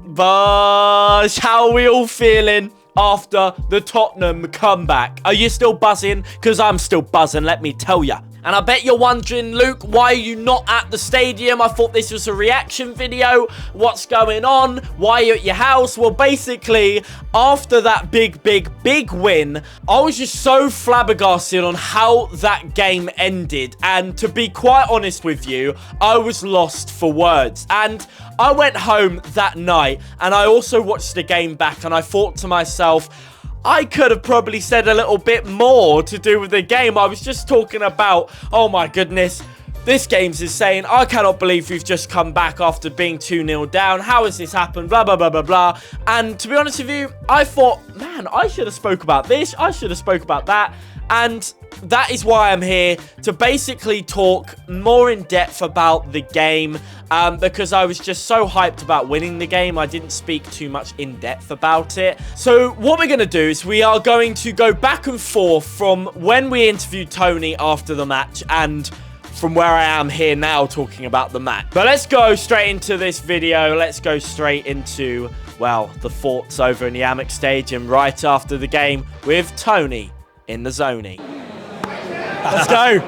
But how are we all feeling after the Tottenham comeback? Are you still buzzing? Because I'm still buzzing, let me tell ya. And I bet you're wondering, Luke, why are you not at the stadium? I thought this was a reaction video. What's going on? Why are you at your house? Well, basically, after that big win, I was just so flabbergasted on how that game ended. And to be quite honest with you, I was lost for words. And I went home that night and I also watched the game back and I thought to myself, I could have probably said a little bit more to do with the game. I was just talking about, oh my goodness, this game's insane. I cannot believe we've just come back after being 2-0 down. How has this happened? Blah, blah, blah, blah, blah. And to be honest with you, I thought, man, I should have spoke about this. I should have spoke about that. And that is why I'm here, to basically talk more in depth about the game, because I was just so hyped about winning the game. I didn't speak too much in depth about it. So what we're going to do is we are going to go back and forth from when we interviewed Tony after the match and from where I am here now talking about the match. But let's go straight into this video. Let's go straight into, well, the thoughts over in the Amex Stadium right after the game with Tony in the zoney. Let's go.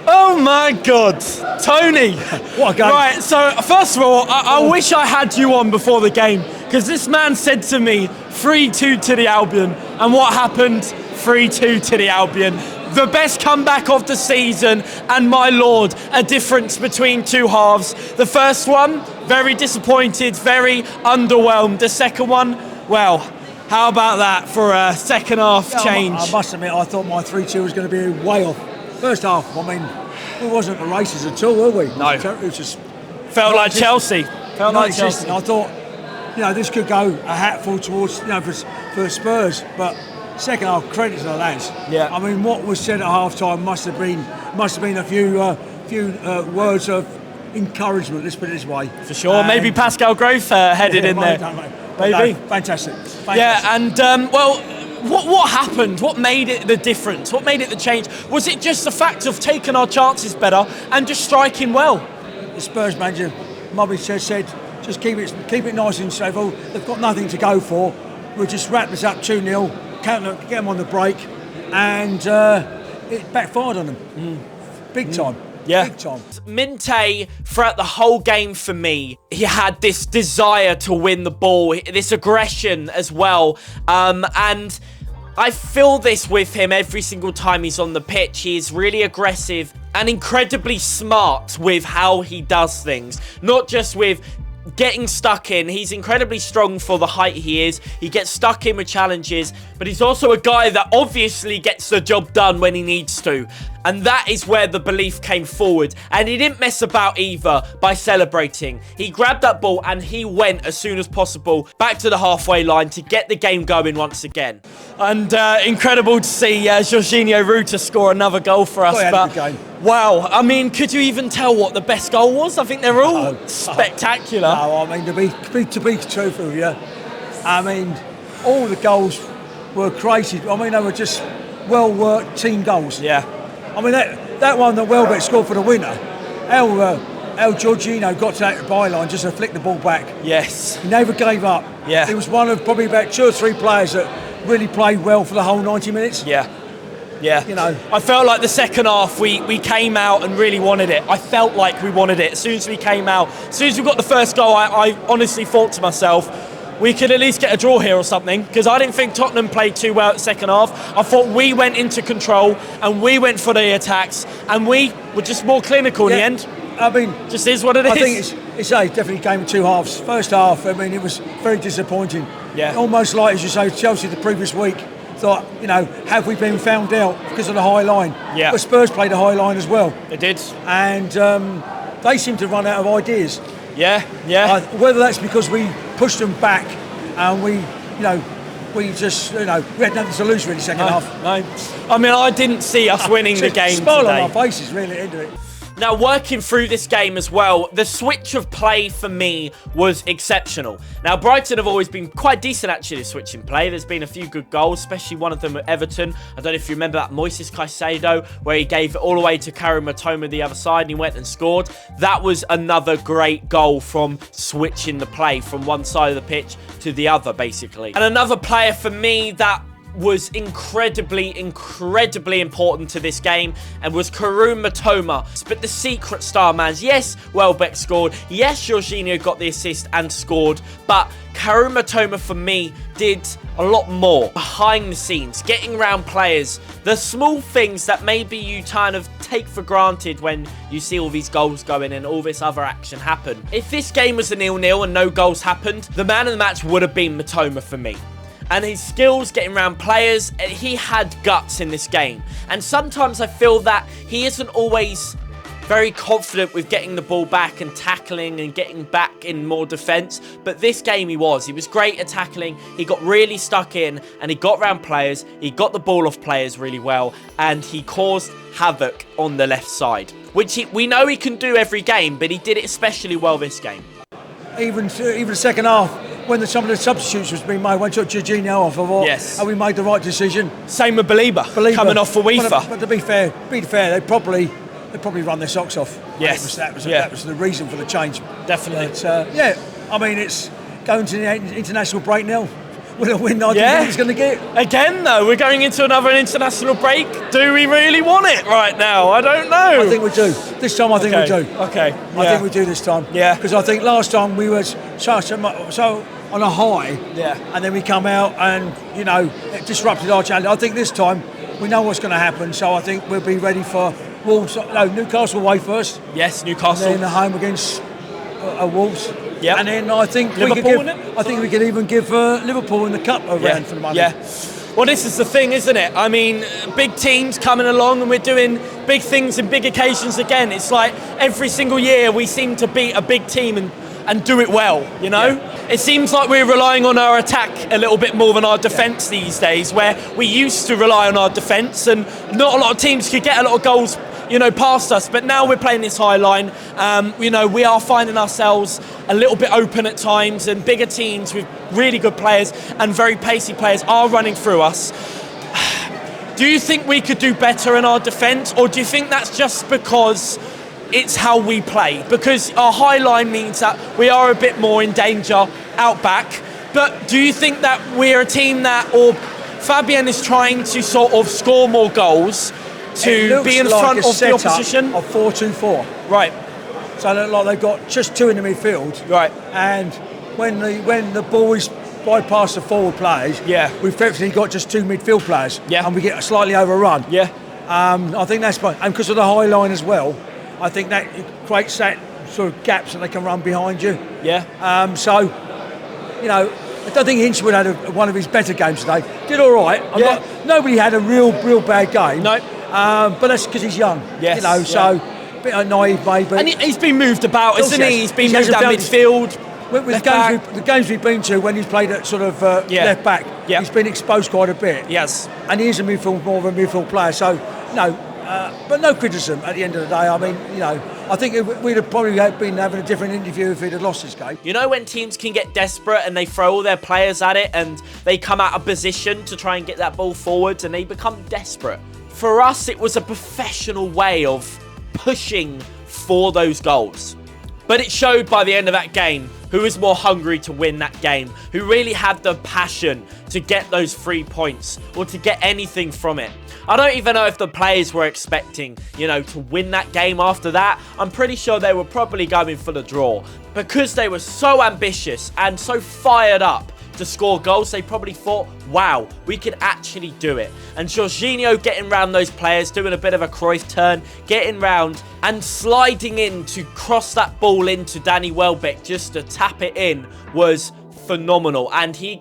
Oh my God, Tony. What a game. Right, so first of all, I wish I had you on before the game, because this man said to me 3-2 to the Albion, and what happened? 3-2 to the Albion. The best comeback of the season, and my lord, a difference between two halves. The first one, very disappointed, very underwhelmed. The second one, well, how about that for a second half change? I must admit, I thought my 3-2 was going to be way off. First half, I mean, we wasn't the races at all, were we? No. It was just... Felt like Chelsea. Felt like Chelsea. I thought, you know, this could go a hatful towards, you know, for Spurs, but second half, credit to the lads. Yeah. I mean, what was said at half-time must have been a few words of encouragement, let's put it this way. For sure. Maybe Pascal Grove headed in there. Maybe. No, fantastic. Yeah, and, well, what happened? What made it the difference? What made it the change? Was it just the fact of taking our chances better and just striking well? The Spurs manager, Mobby said, just keep it nice and stable. They've got nothing to go for. We'll just wrap this up 2-0, get them on the break, and it backfired on them. Big time. Yeah. Big time. Minte, throughout the whole game for me, he had this desire to win the ball, this aggression as well. And I feel this with him every single time he's on the pitch. He is really aggressive and incredibly smart with how he does things. Not just with getting stuck in. He's incredibly strong for the height he is. He gets stuck in with challenges, but he's also a guy that obviously gets the job done when he needs to. And that is where the belief came forward. And he didn't mess about either by celebrating. He grabbed that ball and he went as soon as possible back to the halfway line to get the game going once again. And incredible to see Jorginho Ruta score another goal for us. But wow, I mean, could you even tell what the best goal was? I think they're all spectacular. No, I mean, to be truthful with you, I mean, all the goals were created. I mean, they were just well-worked team goals. Yeah. I mean, that one that Welbeck scored for the winner, how Jorginho got to that byline just to flick the ball back. Yes. He never gave up. Yeah. He was one of probably about 2 or 3 players that really played well for the whole 90 minutes. Yeah. Yeah. You know. I felt like the second half we came out and really wanted it. I felt like we wanted it. As soon as we came out, as soon as we got the first goal, I honestly thought to myself, we could at least get a draw here or something, because I didn't think Tottenham played too well at the second half. I thought we went into control and we went for the attacks and we were just more clinical in the end. I mean, just is what it is. I think it's definitely a game of 2 halves. First half, I mean, it was very disappointing. Yeah. Almost like, as you say, Chelsea the previous week thought, you know, have we been found out because of the high line? Yeah. But Spurs played a high line as well. They did. And they seem to run out of ideas. Yeah, yeah. Whether that's because we pushed them back and we just, we had nothing to lose really second half. No. I mean, I didn't see us winning the game smile today. on our faces, really, into it. Now, working through this game as well, the switch of play for me was exceptional. Now, Brighton have always been quite decent, actually, at switching play. There's been a few good goals, especially one of them at Everton. I don't know if you remember that Moises Caicedo, where he gave it all the way to Karim Matoma the other side, and he went and scored. That was another great goal from switching the play from one side of the pitch to the other, basically. And another player for me that was incredibly important to this game and was Karim Matoma. But the secret star, man. Yes, Welbeck scored. Yes, Jorginho got the assist and scored. But Karim Matoma, for me, did a lot more behind the scenes, getting around players. The small things that maybe you kind of take for granted when you see all these goals going and all this other action happen. If this game was a 0-0 and no goals happened, the man of the match would have been Matoma for me. And his skills getting around players, he had guts in this game. And sometimes I feel that he isn't always very confident with getting the ball back and tackling and getting back in more defence. But this game he was. He was great at tackling. He got really stuck in and he got around players. He got the ball off players really well. And he caused havoc on the left side, which we know he can do every game, but he did it especially well this game. Even the second half, when some of the substitutes was being made, when took Jorginho off, I thought, yes, and we made the right decision. Same with Belieber coming off for UEFA. But to be fair, they probably run their socks off. Yes, that was the reason for the change. Definitely. But, yeah, I mean, it's going to the international break now. With a win, I think he's going to get. Again, though, we're going into another international break. Do we really want it right now? I don't know. I think we do. This time, I think we do. Okay. I think we do this time. Yeah. Because I think last time we were so on a high. Yeah. And then we come out and, it disrupted our challenge. I think this time we know what's going to happen. So I think we'll be ready for Wolves. No, Newcastle away first. Yes, Newcastle. And then home against Wolves. Yeah, and then I think we could even give Liverpool in the cup a round for the moment. Yeah. Well, this is the thing, isn't it? I mean, big teams coming along and we're doing big things and big occasions again. It's like every single year we seem to beat a big team and do it well, Yeah. It seems like we're relying on our attack a little bit more than our defence these days, where we used to rely on our defence and not a lot of teams could get a lot of goals past us, but now we're playing this high line. We are finding ourselves a little bit open at times, and bigger teams with really good players and very pacey players are running through us. Do you think we could do better in our defence, or do you think that's just because it's how we play? Because our high line means that we are a bit more in danger out back, but do you think that we're a team or Fabian is trying to sort of score more goals to be in front of the opposition? Of 4-2-4. Right. So they look like they've got just two in the midfield. Right. And when the ball is bypass the forward players, we've effectively got just two midfield players. Yeah. And we get slightly overrun. Yeah. I think that's fine. And because of the high line as well, I think that creates that sort of gaps that they can run behind you. Yeah. I don't think Hinchwood had one of his better games today. Did all right. Nobody had a real bad game. No. But that's because he's young. Yes. So a bit naive maybe. And he's been moved about, isn't he? He's been moved down midfield. With the games we've been to, when he's played at sort of left back, he's been exposed quite a bit. Yes. And he is more of a midfield player. So, but no criticism at the end of the day. I mean, I think we'd have probably been having a different interview if he'd have lost this game. When teams can get desperate and they throw all their players at it and they come out of position to try and get that ball forwards and they become desperate. For us, it was a professional way of pushing for those goals. But it showed by the end of that game who was more hungry to win that game, who really had the passion to get those 3 points or to get anything from it. I don't even know if the players were expecting, to win that game after that. I'm pretty sure they were probably going for the draw. Because they were so ambitious and so fired up to score goals, they probably thought, wow, we could actually do it. And Jorginho getting round those players, doing a bit of a Cruyff turn, getting round and sliding in to cross that ball into Danny Welbeck just to tap it in was phenomenal. And he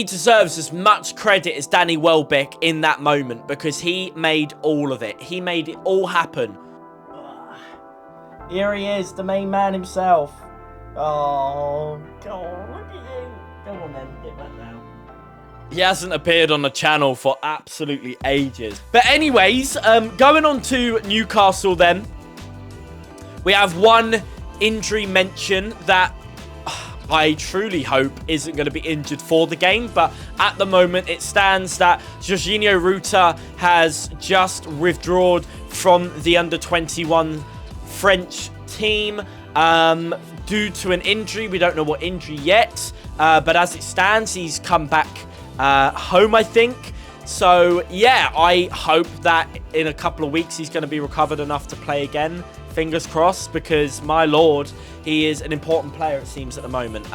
deserves as much credit as Danny Welbeck in that moment because he made all of it. He made it all happen. Here he is, the main man himself. Oh, God, look at you. Go on then, get back now. He hasn't appeared on the channel for absolutely ages. But anyways, going on to Newcastle then. We have one injury mention that I truly hope isn't going to be injured for the game, but at the moment it stands that Jorginho Ruta has just withdrawn from the under-21 French team due to an injury. We don't know what injury yet, but as it stands, he's come back home, I think. So, yeah, I hope that in a couple of weeks he's going to be recovered enough to play again. Fingers crossed, because, my lord, he is an important player, it seems, at the moment.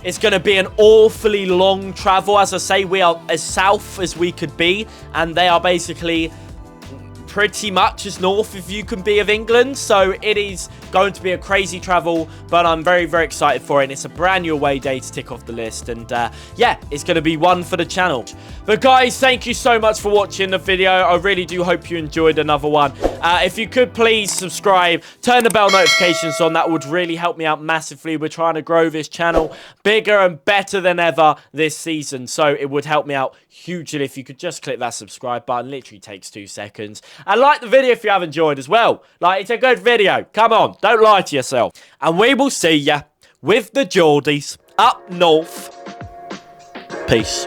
It's going to be an awfully long travel. As I say, we are as south as we could be, and they are basically pretty much as north as you can be of England. So it is going to be a crazy travel, but I'm very, very excited for it. And it's a brand new away day to tick off the list. And yeah, it's going to be one for the channel. But guys, thank you so much for watching the video. I really do hope you enjoyed another one. If you could please subscribe, turn the bell notifications on. That would really help me out massively. We're trying to grow this channel bigger and better than ever this season. So it would help me out hugely if you could just click that subscribe button. Literally takes 2 seconds. And like the video if you have enjoyed as well. Like, it's a good video. Come on, don't lie to yourself. And we will see ya with the Geordies up north. Peace.